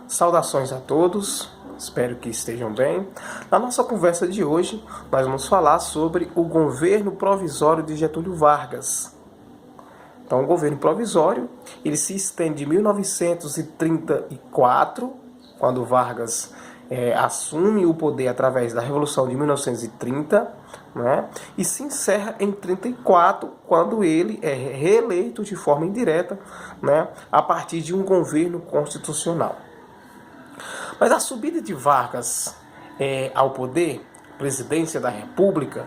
Saudações a todos, espero que estejam bem. Na nossa conversa de hoje, nós vamos falar sobre o governo provisório de Getúlio Vargas. Então, o governo provisório, ele se estende de 1934, quando Vargas assume o poder através da Revolução de 1930, né? E se encerra em 1934, quando ele é reeleito de forma indireta, né? A partir de um governo constitucional. Mas a subida de Vargas ao poder, presidência da República,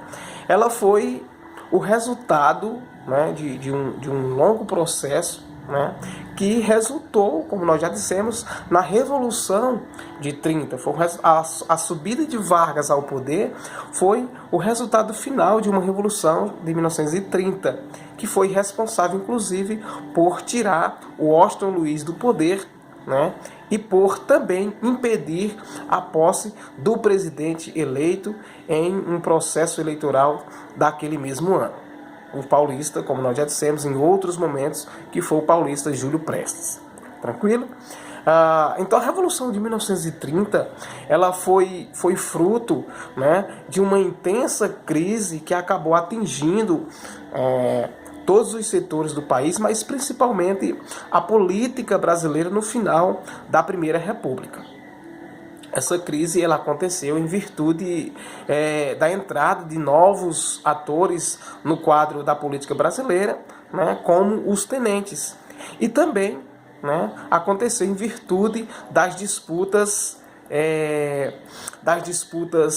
ela foi o resultado, né, de um longo processo, né, que resultou, como nós já dissemos, na Revolução de 30. A subida de Vargas ao poder foi o resultado final de uma revolução de 1930, que foi responsável, inclusive, por tirar o Washington Luiz do poder, né, e por também impedir a posse do presidente eleito em um processo eleitoral daquele mesmo ano. O paulista, como nós já dissemos em outros momentos, que foi o paulista Júlio Prestes. Tranquilo? Então a Revolução de 1930 ela foi fruto, né, de uma intensa crise que acabou atingindo todos os setores do país, mas principalmente a política brasileira no final da Primeira República. Essa crise ela aconteceu em virtude da entrada de novos atores no quadro da política brasileira, né, como os tenentes. E também, né, aconteceu em virtude das disputas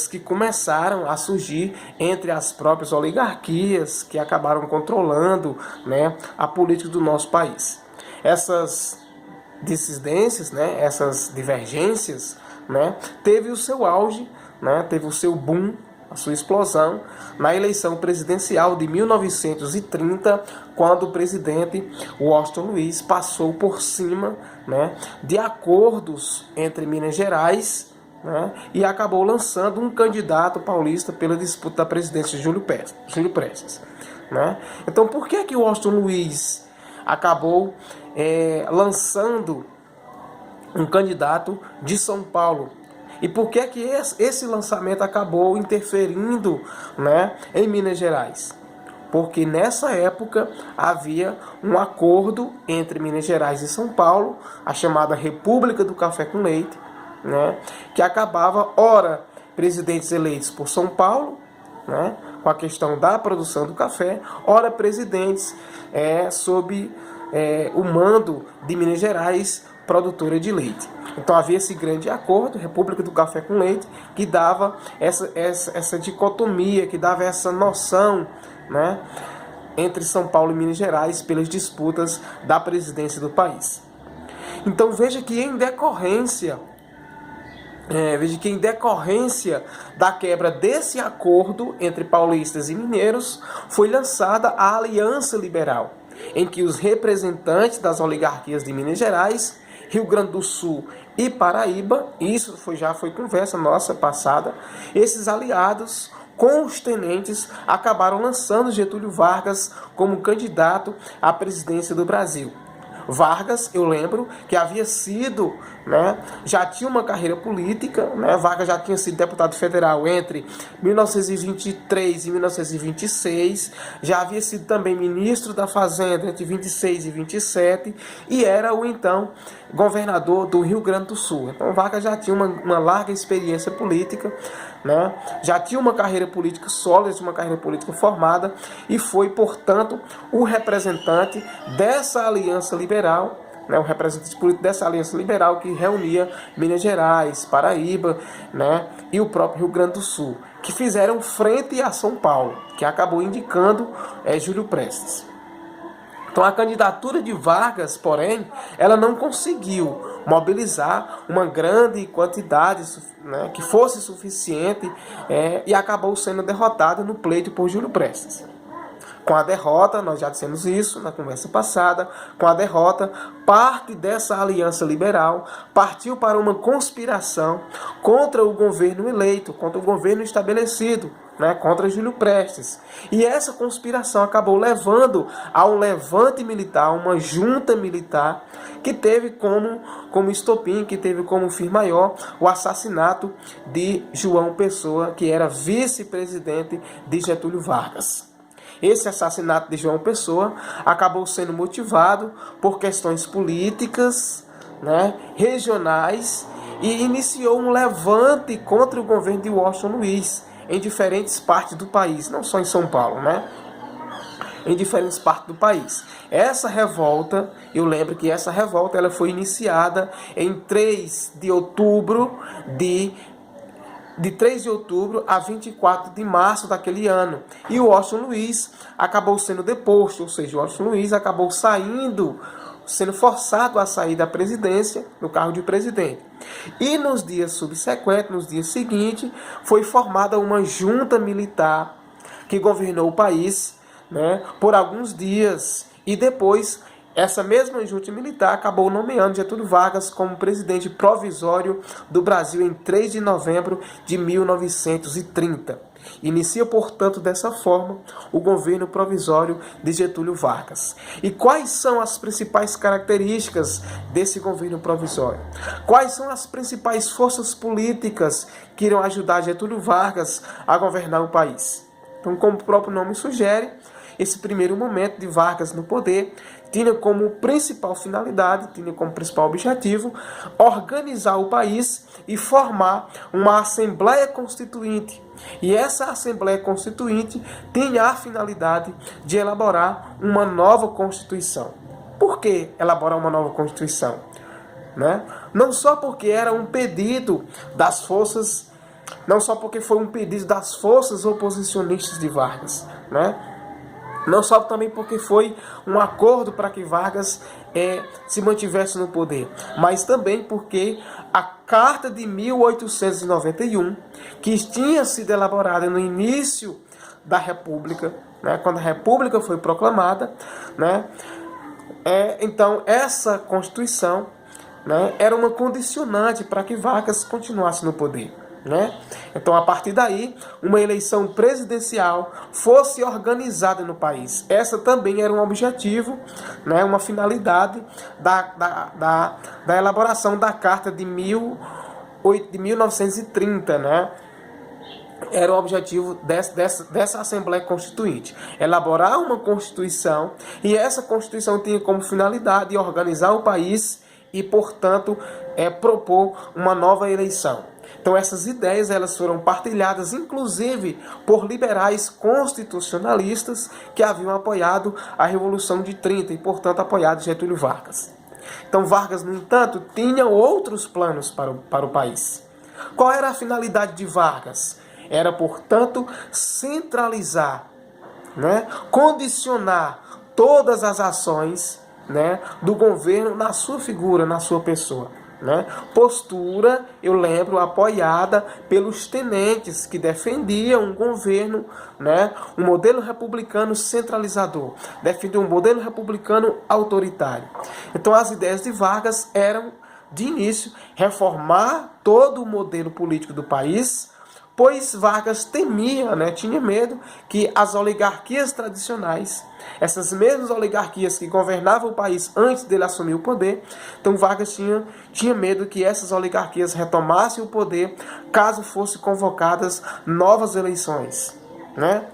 que começaram a surgir entre as próprias oligarquias que acabaram controlando, né, a política do nosso país. Essas dissidências, né, essas divergências, né, teve o seu auge, né, teve o seu boom, a sua explosão na eleição presidencial de 1930, quando o presidente Washington Luiz passou por cima, né, de acordos entre Minas Gerais, né, e acabou lançando um candidato paulista pela disputa da presidência, Júlio Prestes. Né? Então, por que o Washington Luiz acabou lançando um candidato de São Paulo? E por que esse lançamento acabou interferindo, né, em Minas Gerais? Porque nessa época havia um acordo entre Minas Gerais e São Paulo, a chamada República do Café com Leite, né, que acabava, ora, presidentes eleitos por São Paulo, né, com a questão da produção do café, ora, presidentes sob o mando de Minas Gerais, produtora de leite. Então havia esse grande acordo, República do Café com Leite, que dava essa dicotomia, que dava essa noção, né, entre São Paulo e Minas Gerais pelas disputas da presidência do país. Então veja que em decorrência da quebra desse acordo entre paulistas e mineiros, foi lançada a Aliança Liberal, em que os representantes das oligarquias de Minas Gerais, Rio Grande do Sul e Paraíba, isso já foi conversa nossa passada, esses aliados com os tenentes acabaram lançando Getúlio Vargas como candidato à presidência do Brasil. Vargas, eu lembro que havia sido, né, já tinha uma carreira política, né, Vargas já tinha sido deputado federal entre 1923 e 1926, já havia sido também ministro da Fazenda entre 26 e 27 e era o então governador do Rio Grande do Sul. Então Vargas já tinha uma larga experiência política, né, já tinha uma carreira política sólida, uma carreira política formada e foi, portanto, o representante dessa aliança liberal, né, o representante político dessa aliança liberal que reunia Minas Gerais, Paraíba, né, e o próprio Rio Grande do Sul, que fizeram frente a São Paulo, que acabou indicando Júlio Prestes. Então a candidatura de Vargas, porém, ela não conseguiu mobilizar uma grande quantidade, né, que fosse suficiente e acabou sendo derrotada no pleito por Júlio Prestes. Com a derrota, nós já dissemos isso na conversa passada, com a derrota, parte dessa aliança liberal partiu para uma conspiração contra o governo eleito, contra o governo estabelecido, né, contra Júlio Prestes. E essa conspiração acabou levando a um levante militar, uma junta militar, que teve como estopim, que teve como fim maior o assassinato de João Pessoa, que era vice-presidente de Getúlio Vargas. Esse assassinato de João Pessoa acabou sendo motivado por questões políticas, né, regionais, e iniciou um levante contra o governo de Washington Luiz em diferentes partes do país, não só em São Paulo, né? Em diferentes partes do país. Essa revolta, eu lembro que essa revolta ela foi iniciada em 3 de outubro de 3 de outubro a 24 de março daquele ano. E o Washington Luiz acabou sendo deposto, ou seja, o Washington Luiz acabou sendo forçado a sair da presidência, no cargo de presidente. E nos dias subsequentes, nos dias seguintes, foi formada uma junta militar que governou o país, né, por alguns dias. E depois, essa mesma junta militar acabou nomeando Getúlio Vargas como presidente provisório do Brasil em 3 de novembro de 1930. Inicia, portanto, dessa forma, o governo provisório de Getúlio Vargas. E quais são as principais características desse governo provisório? Quais são as principais forças políticas que irão ajudar Getúlio Vargas a governar o país? Então, como o próprio nome sugere, esse primeiro momento de Vargas no poder tinha como principal finalidade, tinha como principal objetivo, organizar o país e formar uma Assembleia Constituinte. E essa Assembleia Constituinte tinha a finalidade de elaborar uma nova Constituição. Por que elaborar uma nova Constituição? Né? Não só porque era um pedido das forças, não só porque foi um pedido das forças oposicionistas de Vargas, né? Não só também porque foi um acordo para que Vargas se mantivesse no poder, mas também porque a Carta de 1891, que tinha sido elaborada no início da República, né, quando a República foi proclamada, né, então essa Constituição, né, era uma condicionante para que Vargas continuasse no poder. Né? Então, a partir daí, uma eleição presidencial fosse organizada no país. Essa também era um objetivo, né? Uma finalidade da elaboração da Carta de 1930, né? Era o objetivo dessa Assembleia Constituinte, elaborar uma Constituição, e essa Constituição tinha como finalidade organizar o país e, portanto, propor uma nova eleição. Então, essas ideias elas foram partilhadas, inclusive, por liberais constitucionalistas que haviam apoiado a Revolução de 30 e, portanto, apoiado Getúlio Vargas. Então, Vargas, no entanto, tinha outros planos para o país. Qual era a finalidade de Vargas? Era, portanto, centralizar, né, condicionar todas as ações, né, do governo na sua figura, na sua pessoa. Né? Postura, eu lembro, apoiada pelos tenentes que defendiam um governo, né? Um modelo republicano centralizador, defendiam um modelo republicano autoritário. Então as ideias de Vargas eram, de início, reformar todo o modelo político do país, pois Vargas temia, né, tinha medo que as oligarquias tradicionais, essas mesmas oligarquias que governavam o país antes dele assumir o poder, então Vargas tinha medo que essas oligarquias retomassem o poder caso fossem convocadas novas eleições, né?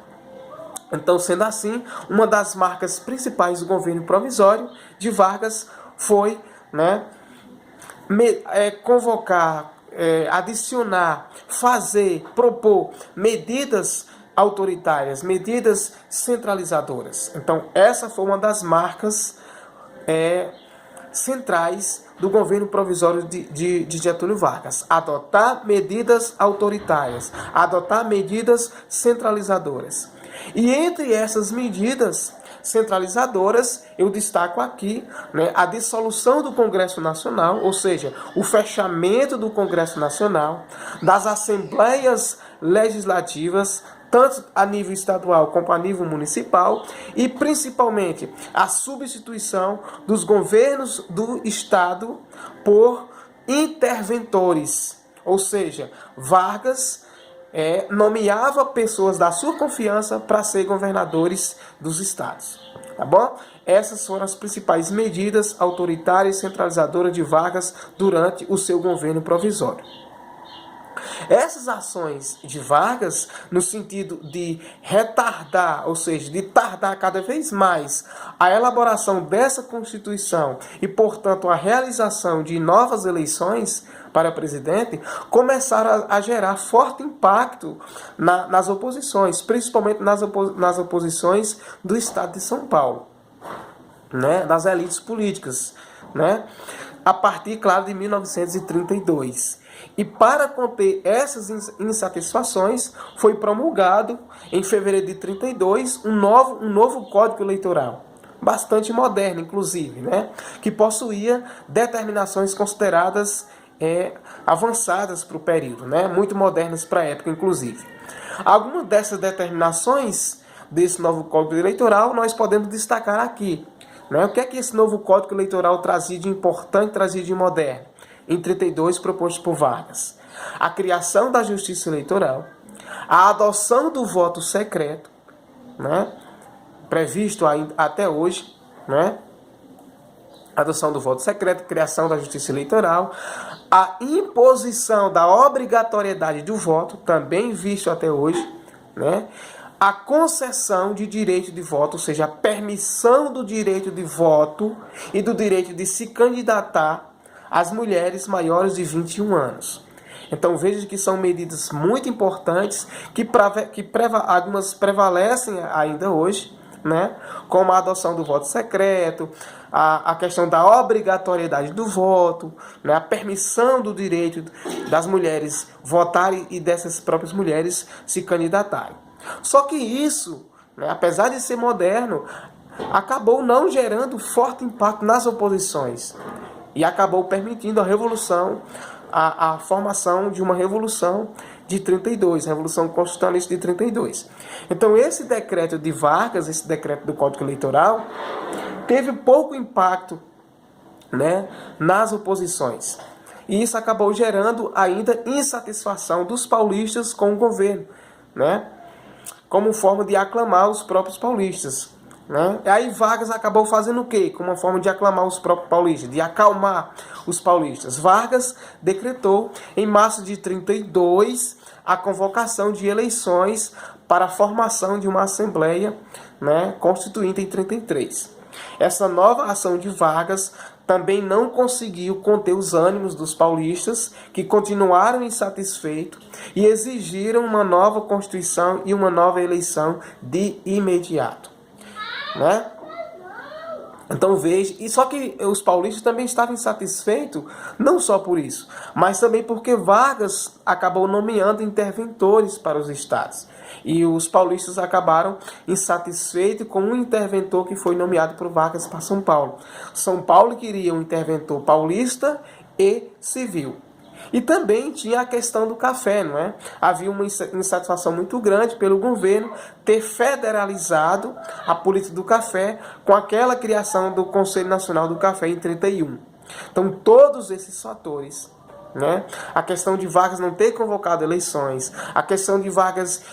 Então, sendo assim, uma das marcas principais do governo provisório de Vargas foi, né, convocar, adicionar, fazer, propor medidas autoritárias, medidas centralizadoras. Então, essa foi uma das marcas centrais do governo provisório de Getúlio Vargas. Adotar medidas autoritárias, adotar medidas centralizadoras. E entre essas medidas centralizadoras, eu destaco aqui, né, a dissolução do Congresso Nacional, ou seja, o fechamento do Congresso Nacional, das assembleias legislativas, tanto a nível estadual como a nível municipal, e principalmente a substituição dos governos do Estado por interventores, ou seja, Vargas nomeava pessoas da sua confiança para ser governadores dos estados. Tá bom? Essas foram as principais medidas autoritárias e centralizadoras de Vargas durante o seu governo provisório. Essas ações de Vargas, no sentido de retardar, ou seja, de tardar cada vez mais a elaboração dessa Constituição e, portanto, a realização de novas eleições para presidente, começaram a gerar forte impacto nas oposições, principalmente nas oposições do Estado de São Paulo, né, das elites políticas, né, a partir, claro, de 1932. E para conter essas insatisfações, foi promulgado, em fevereiro de 32, um novo Código Eleitoral, bastante moderno, inclusive, né, que possuía determinações consideradas avançadas para o período, né, muito modernas para a época, inclusive. Algumas dessas determinações desse novo Código Eleitoral nós podemos destacar aqui. Né? O que é que esse novo Código Eleitoral trazia de importante, trazia de moderno? Em 32, proposto por Vargas. A criação da Justiça Eleitoral, a adoção do voto secreto, né? Previsto até hoje, né? Adoção do voto secreto, criação da Justiça Eleitoral, a imposição da obrigatoriedade do voto, também visto até hoje, né? A concessão de direito de voto, ou seja, a permissão do direito de voto e do direito de se candidatar às mulheres maiores de 21 anos. Então veja que são medidas muito importantes que algumas prevalecem ainda hoje, né? Como a adoção do voto secreto, a questão da obrigatoriedade do voto, né? A permissão do direito das mulheres votarem e dessas próprias mulheres se candidatarem. Só que isso, né, apesar de ser moderno, acabou não gerando forte impacto nas oposições e acabou permitindo a revolução, a formação de uma revolução de 32, Revolução Constitucionalista de 32. Então esse decreto de Vargas, esse decreto do Código Eleitoral, teve pouco impacto, né, nas oposições. E isso acabou gerando ainda insatisfação dos paulistas com o governo, né, como forma de aclamar os próprios paulistas. Né? E aí Vargas acabou fazendo o quê? Como uma forma de aclamar os próprios paulistas, de acalmar os paulistas. Vargas decretou, em março de 32, a convocação de eleições para a formação de uma Assembleia, né, Constituinte em 33. Essa nova ação de Vargas também não conseguiu conter os ânimos dos paulistas, que continuaram insatisfeitos e exigiram uma nova Constituição e uma nova eleição de imediato. Né? Então veja, e só que os paulistas também estavam insatisfeitos, não só por isso, mas também porque Vargas acabou nomeando interventores para os estados. E os paulistas acabaram insatisfeitos com um interventor que foi nomeado por Vargas para São Paulo. São Paulo queria um interventor paulista e civil. E também tinha a questão do café, não é? Havia uma insatisfação muito grande pelo governo ter federalizado a política do café com aquela criação do Conselho Nacional do Café em 31. Então, todos esses fatores, né? A questão de Vargas não ter convocado eleições, a questão de Vargas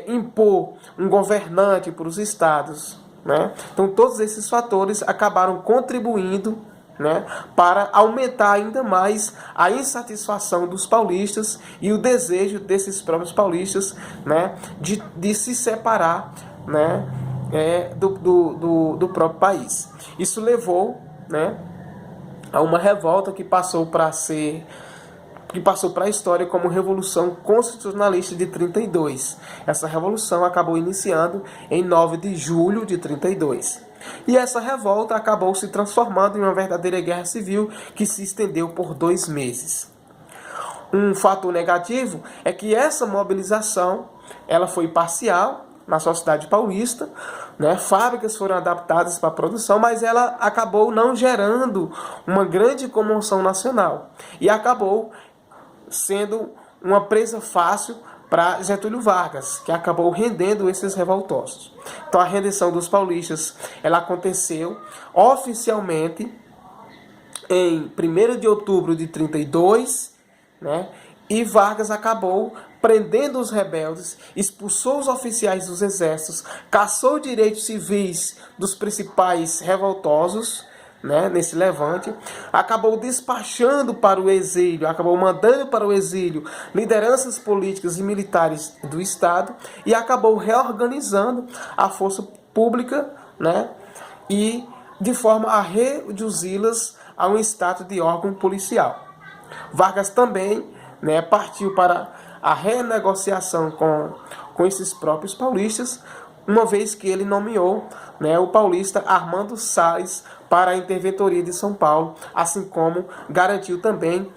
impor um governante para os estados, né? Então, todos esses fatores acabaram contribuindo, né, para aumentar ainda mais a insatisfação dos paulistas e o desejo desses próprios paulistas, né, de se separar, né, do próprio país. Isso levou, né, a uma revolta que passou para a história como Revolução Constitucionalista de 32. Essa revolução acabou iniciando em 9 de julho de 32. E essa revolta acabou se transformando em uma verdadeira guerra civil que se estendeu por 2 meses. Um fator negativo é que essa mobilização ela foi parcial na sociedade paulista, né? Fábricas foram adaptadas para a produção, mas ela acabou não gerando uma grande comoção nacional e acabou sendo uma presa fácil para Getúlio Vargas, que acabou rendendo esses revoltosos. Então a rendição dos paulistas ela aconteceu oficialmente em 1º de outubro de 32, né? E Vargas acabou prendendo os rebeldes, expulsou os oficiais dos exércitos, cassou direitos civis dos principais revoltosos, né, nesse levante, acabou despachando para o exílio, acabou mandando para o exílio lideranças políticas e militares do Estado e acabou reorganizando a força pública, né, e de forma a reduzi-las a um status de órgão policial. Vargas também, né, partiu para a renegociação com esses próprios paulistas, uma vez que ele nomeou, né, o paulista Armando Salles para a Interventoria de São Paulo, assim como garantiu também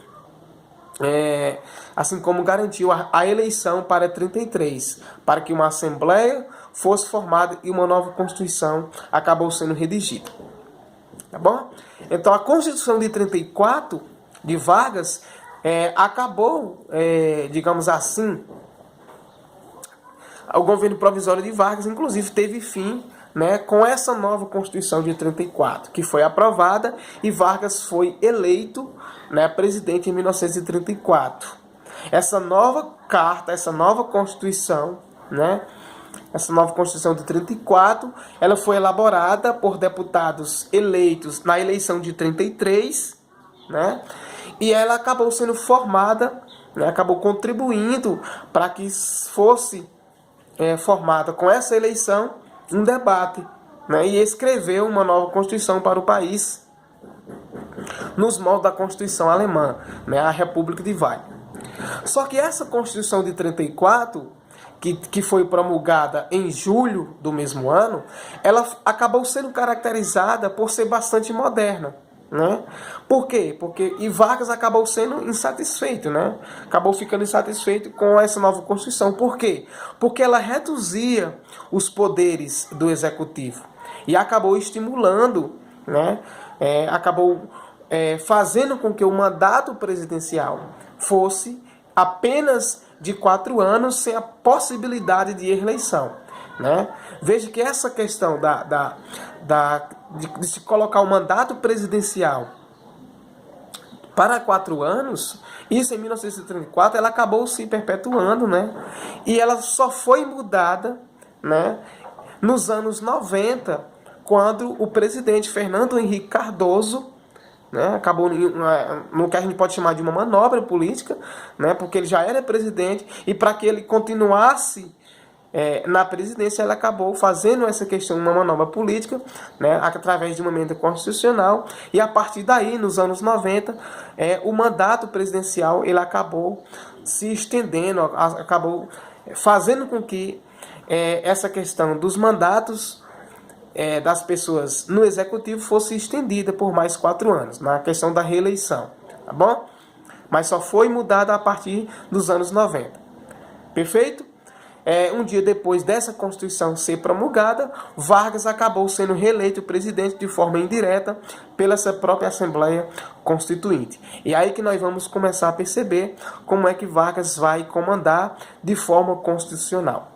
a eleição para 33, para que uma Assembleia fosse formada e uma nova Constituição acabou sendo redigida. Tá bom? Então a Constituição de 34 de Vargas acabou, digamos assim, o governo provisório de Vargas, inclusive, teve fim, né, com essa nova Constituição de 34, que foi aprovada e Vargas foi eleito, né, presidente em 1934. Essa nova carta, essa nova Constituição, né, essa nova Constituição de 34, ela foi elaborada por deputados eleitos na eleição de 33, né, e ela acabou sendo formada, né, acabou contribuindo para que fosse formada com essa eleição um debate, né, e escreveu uma nova Constituição para o país, nos moldes da Constituição alemã, né, a República de Weimar. Só que essa Constituição de 34, que foi promulgada em julho do mesmo ano, ela acabou sendo caracterizada por ser bastante moderna. Né? Por quê? Porque Vargas acabou sendo insatisfeito, né? Acabou ficando insatisfeito com essa nova Constituição. Por quê? Porque ela reduzia os poderes do Executivo e acabou estimulando, né? Acabou fazendo com que o mandato presidencial fosse apenas de 4 anos sem a possibilidade de reeleição. Né? Veja que essa questão de se colocar o mandato presidencial para 4 anos, isso em 1934, ela acabou se perpetuando, né? E ela só foi mudada, né, nos anos 90, quando o presidente Fernando Henrique Cardoso, né, acabou no que a gente pode chamar de uma manobra política, né, porque ele já era presidente e para que ele continuasse na presidência, ela acabou fazendo essa questão uma manobra política, né, através de uma emenda constitucional, e a partir daí, nos anos 90, o mandato presidencial ele acabou se estendendo, acabou fazendo com que essa questão dos mandatos das pessoas no executivo fosse estendida por mais 4 anos, na questão da reeleição, tá bom? Mas só foi mudada a partir dos anos 90. Perfeito? Um dia depois dessa Constituição ser promulgada, Vargas acabou sendo reeleito presidente de forma indireta pela sua própria Assembleia Constituinte. E aí que nós vamos começar a perceber como é que Vargas vai comandar de forma constitucional.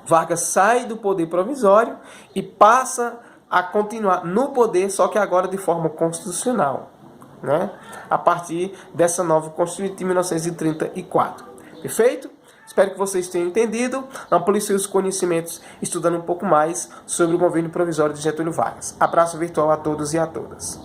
Vargas sai do poder provisório e passa a continuar no poder, só que agora de forma constitucional, né? A partir dessa nova Constituição de 1934. Perfeito? Espero que vocês tenham entendido. Amplie seus conhecimentos estudando um pouco mais sobre o governo provisório de Getúlio Vargas. Abraço virtual a todos e a todas.